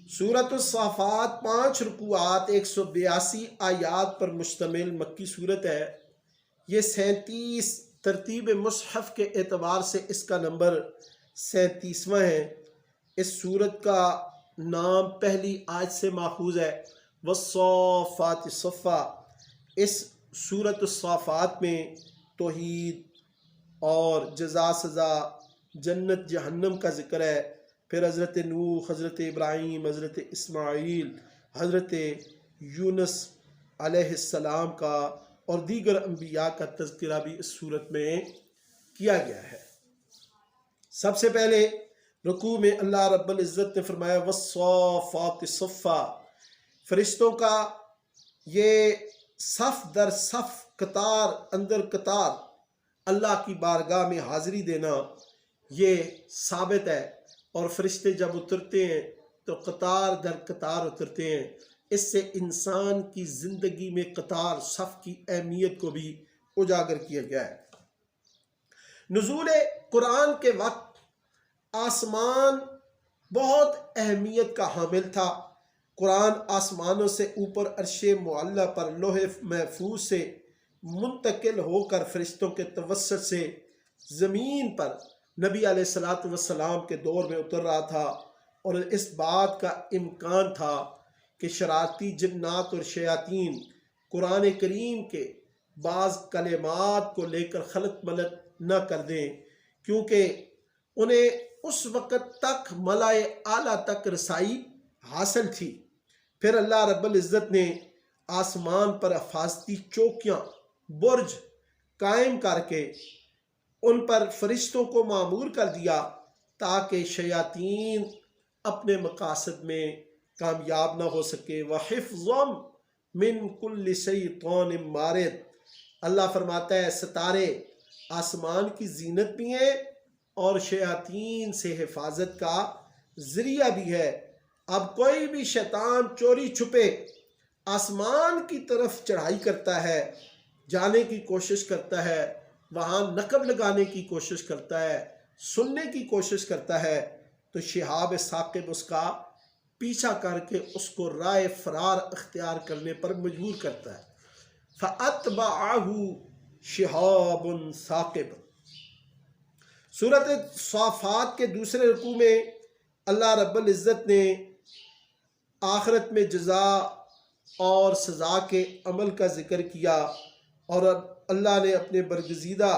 سورۃ الصافات 5 رکوعات 182 آیات پر مشتمل مکی صورت ہے۔ یہ 37 ترتیب مصحف کے اعتبار سے اس کا نمبر 37واں ہے۔ اس صورت کا نام پہلی آیت سے ماخوذ ہے، والصافات صفا۔ اس سورۃ الصافات میں توحید اور جزا سزا، جنت جہنم کا ذکر ہے۔ پھر حضرت نوح، حضرت ابراہیم، حضرت اسماعیل، حضرت یونس علیہ السلام کا اور دیگر انبیاء کا تذکرہ بھی اس صورت میں کیا گیا ہے۔ سب سے پہلے رکوع میں اللہ رب العزت نے فرمایا والصافات صفا۔ فرشتوں کا یہ صف در صف، قطار اندر قطار اللہ کی بارگاہ میں حاضری دینا یہ ثابت ہے، اور فرشتے جب اترتے ہیں تو قطار در قطار اترتے ہیں۔ اس سے انسان کی زندگی میں قطار صف کی اہمیت کو بھی اجاگر کیا گیا ہے۔ نزول قرآن کے وقت آسمان بہت اہمیت کا حامل تھا۔ قرآن آسمانوں سے اوپر عرش معلیٰ پر لوح محفوظ سے منتقل ہو کر فرشتوں کے توسط سے زمین پر نبی علیہ السلام کے دور میں اتر رہا تھا، اور اس بات کا امکان تھا کہ شرارتی جنات اور شیاطین قرآن کریم کے بعض کلمات کو لے کر خلط ملط نہ کر دیں، کیونکہ انہیں اس وقت تک ملائے اعلیٰ تک رسائی حاصل تھی۔ پھر اللہ رب العزت نے آسمان پر حفاظتی چوکیاں، برج قائم کر کے ان پر فرشتوں کو مامور کر دیا تاکہ شیاطین اپنے مقاصد میں کامیاب نہ ہو سکے۔ وَحِفْظًا مِّن كُلِّ شَيْطَانٍ مَارِدٍ۔ اللہ فرماتا ہے ستارے آسمان کی زینت بھی ہیں اور شیاطین سے حفاظت کا ذریعہ بھی ہے۔ اب کوئی بھی شیطان چوری چھپے آسمان کی طرف چڑھائی کرتا ہے، جانے کی کوشش کرتا ہے، وہاں نقب لگانے کی کوشش کرتا ہے، سننے کی کوشش کرتا ہے، تو شہاب ثاقب اس کا پیچھا کر کے اس کو راہ فرار اختیار کرنے پر مجبور کرتا ہے۔ فَأَتْبَعَهُ شِهَابٌ ثَاقِبٌ۔ سورۃ صافات کے دوسرے رکوع میں اللہ رب العزت نے آخرت میں جزا اور سزا کے عمل کا ذکر کیا، اور اللہ نے اپنے برگزیدہ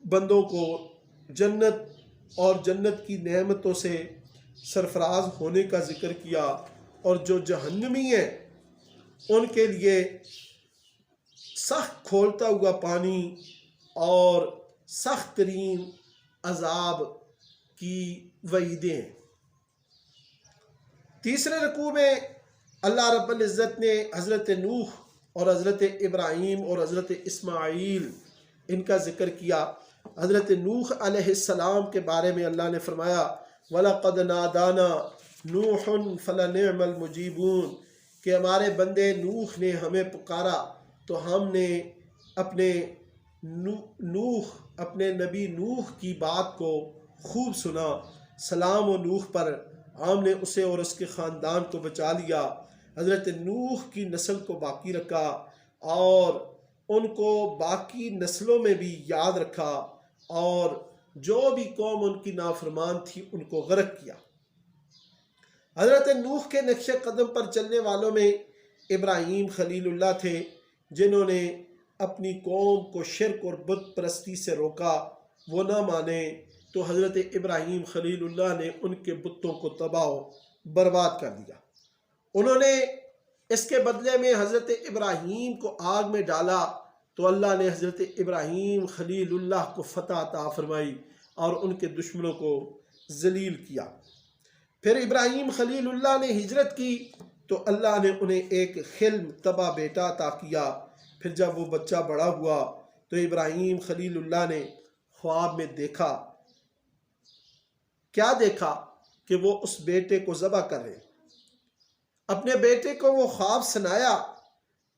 بندوں کو جنت اور جنت کی نعمتوں سے سرفراز ہونے کا ذکر کیا، اور جو جہنمی ہیں ان کے لیے سخت کھولتا ہوا پانی اور سخت ترین عذاب کی وعیدیں ہیں۔ تیسرے رکوع میں اللہ رب العزت نے حضرت نوح اور حضرت ابراہیم اور حضرت اسماعیل ان کا ذکر کیا۔ حضرت نوح علیہ السلام کے بارے میں اللہ نے فرمایا وَلَقَدْ نَادَانَا نُوحٌ فَلَنِعْمَ الْمُجِيبُونَ، کہ ہمارے بندے نوح نے ہمیں پکارا تو ہم نے اپنے نبی نوح کی بات کو خوب سنا۔ سلام و نوح پر، ہم نے اسے اور اس کے خاندان کو بچا لیا، حضرت نوح کی نسل کو باقی رکھا اور ان کو باقی نسلوں میں بھی یاد رکھا، اور جو بھی قوم ان کی نافرمان تھی ان کو غرق کیا۔ حضرت نوح کے نقش قدم پر چلنے والوں میں ابراہیم خلیل اللہ تھے، جنہوں نے اپنی قوم کو شرک اور بت پرستی سے روکا، وہ نہ مانے تو حضرت ابراہیم خلیل اللہ نے ان کے بتوں کو تباہ و برباد کر دیا۔ انہوں نے اس کے بدلے میں حضرت ابراہیم کو آگ میں ڈالا تو اللہ نے حضرت ابراہیم خلیل اللہ کو فتح عطا فرمائی اور ان کے دشمنوں کو ذلیل کیا۔ پھر ابراہیم خلیل اللہ نے ہجرت کی تو اللہ نے انہیں ایک حلم طبع بیٹا عطا کیا۔ پھر جب وہ بچہ بڑا ہوا تو ابراہیم خلیل اللہ نے خواب میں دیکھا، کیا دیکھا؟ کہ وہ اس بیٹے کو ذبح کر رہے۔ اپنے بیٹے کو وہ خواب سنایا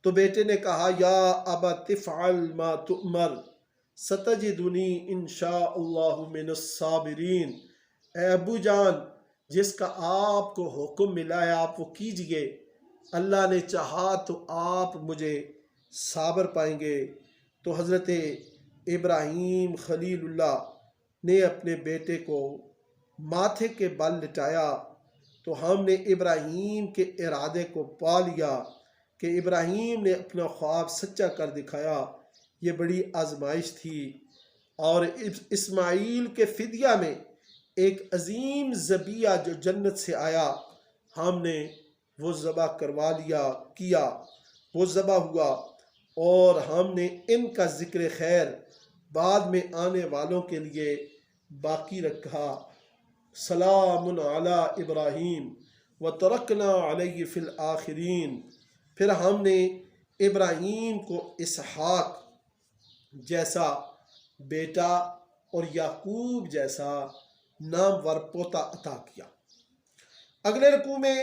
تو بیٹے نے کہا یا ابت افعل ما تؤمر ستجدنی انشاء اللہ من الصابرین۔ اے ابو جان، جس کا آپ کو حکم ملا ہے آپ وہ کیجئے، اللہ نے چاہا تو آپ مجھے صابر پائیں گے۔ تو حضرت ابراہیم خلیل اللہ نے اپنے بیٹے کو ماتھے کے بل لٹایا، تو ہم نے ابراہیم کے ارادے کو پا لیا کہ ابراہیم نے اپنا خواب سچا کر دکھایا۔ یہ بڑی آزمائش تھی، اور اسماعیل کے فدیہ میں ایک عظیم ذبیحہ جو جنت سے آیا، ہم نے وہ ذبح کروا کیا، وہ ذبح ہوا، اور ہم نے ان کا ذکر خیر بعد میں آنے والوں کے لیے باقی رکھا۔ سلام علی ابراہیم وترکنا علیہ فی الآخرین۔ پھر ہم نے ابراہیم کو اسحاق جیسا بیٹا اور یعقوب جیسا نامور پوتا عطا کیا۔ اگلے رکوع میں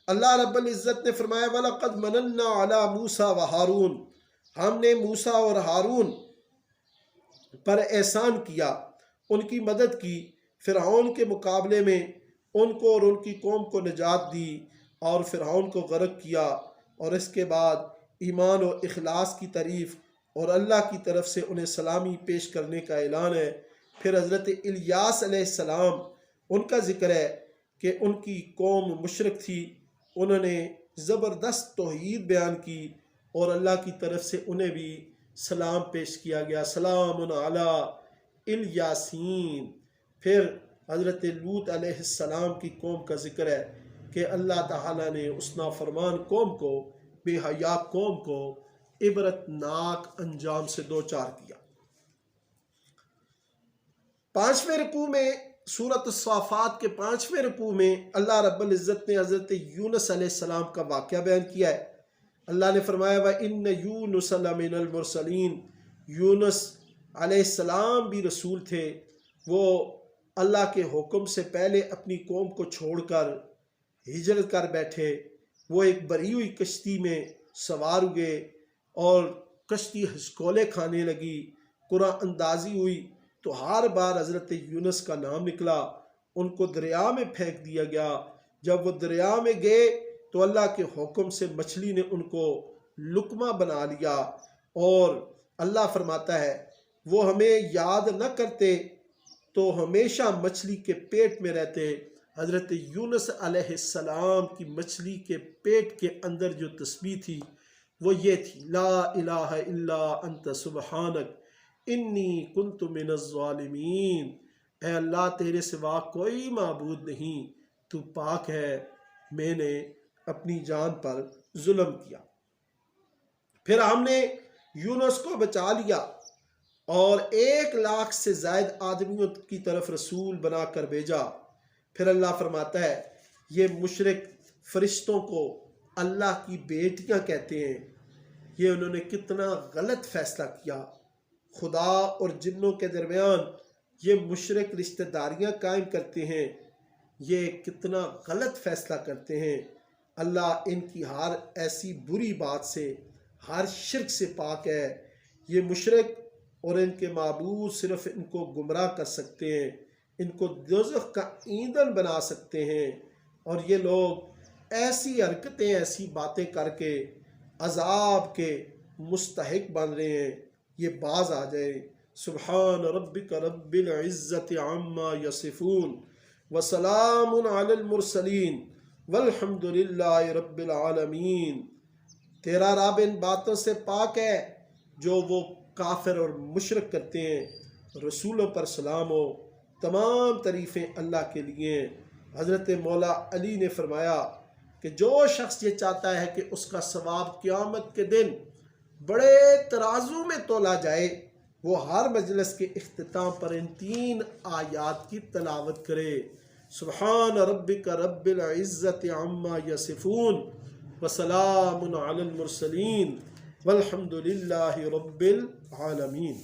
اللہ رب العزت نے فرمایا وَلَقَدْ مَنَنَّا عَلَى مُوسَى وَهَارُونَ، ہم نے موسیٰ اور ہارون پر احسان کیا، ان کی مدد کی، فرعون کے مقابلے میں ان کو اور ان کی قوم کو نجات دی، اور فرعون کو غرق کیا۔ اور اس کے بعد ایمان و اخلاص کی تعریف اور اللہ کی طرف سے انہیں سلامی پیش کرنے کا اعلان ہے۔ پھر حضرت الیاس علیہ السلام، ان کا ذکر ہے کہ ان کی قوم مشرک تھی، انہوں نے زبردست توحید بیان کی، اور اللہ کی طرف سے انہیں بھی سلام پیش کیا گیا، سلام علی الیاسین۔ پھر حضرت لوط علیہ السلام کی قوم کا ذکر ہے کہ اللہ تعالیٰ نے اس نافرمان قوم کو، بے حیا قوم کو عبرتناک انجام سے دوچار کیا۔ 5ویں رکوع میں سورۃ الصافات کے 5ویں رکوع میں اللہ رب العزت نے حضرت یونس علیہ السلام کا واقعہ بیان کیا ہے۔ اللہ نے فرمایا وَإِنَّ يُونُسَ لَمِنَ الْمُرْسَلِينَ، یونس علیہ السلام بھی رسول تھے، وہ اللہ کے حکم سے پہلے اپنی قوم کو چھوڑ کر ہجرت کر بیٹھے، وہ ایک بری ہوئی کشتی میں سوار ہوئے، اور کشتی ہچکولے کھانے لگی، قرآن اندازی ہوئی، تو ہر بار حضرت یونس کا نام نکلا، ان کو دریا میں پھینک دیا گیا۔ جب وہ دریا میں گئے تو اللہ کے حکم سے مچھلی نے ان کو لقمہ بنا لیا، اور اللہ فرماتا ہے وہ ہمیں یاد نہ کرتے تو ہمیشہ مچھلی کے پیٹ میں رہتے۔ حضرت یونس علیہ السلام کی مچھلی کے پیٹ کے اندر جو تسبیح تھی وہ یہ تھی، لا الہ الا انت سبحانک انی کنت من الظالمین، اے اللہ تیرے سوا کوئی معبود نہیں، تو پاک ہے، میں نے اپنی جان پر ظلم کیا۔ پھر ہم نے یونس کو بچا لیا، اور 1,00,000 سے زائد آدمیوں کی طرف رسول بنا کر بھیجا۔ پھر اللہ فرماتا ہے یہ مشرک فرشتوں کو اللہ کی بیٹیاں کہتے ہیں، یہ انہوں نے کتنا غلط فیصلہ کیا۔ خدا اور جنوں کے درمیان یہ مشرک رشتہ داریاں قائم کرتے ہیں، یہ کتنا غلط فیصلہ کرتے ہیں۔ اللہ ان کی ہر ایسی بری بات سے، ہر شرک سے پاک ہے۔ یہ مشرک اور ان کے معبود صرف ان کو گمراہ کر سکتے ہیں، ان کو دوزخ کا ایندھن بنا سکتے ہیں، اور یہ لوگ ایسی حرکتیں، ایسی باتیں کر کے عذاب کے مستحق بن رہے ہیں، یہ باز آ جائیں۔ سبحان ربک رب العزت عما یصفون وسلام علی المرسلین والحمد للہ رب العالمین۔ تیرا رب ان باتوں سے پاک ہے جو وہ کافر اور مشرک کرتے ہیں، رسولوں پر سلام ہو، تمام تعریفیں اللہ کے لیے ہیں۔ حضرت مولا علی نے فرمایا کہ جو شخص یہ چاہتا ہے کہ اس کا ثواب قیامت کے دن بڑے ترازو میں تولا جائے، وہ ہر مجلس کے اختتام پر ان 3 آیات کی تلاوت کرے، سبحان ربک رب العزت عما یصفون وسلام علی المرسلین والحمد للہ رب العالمین۔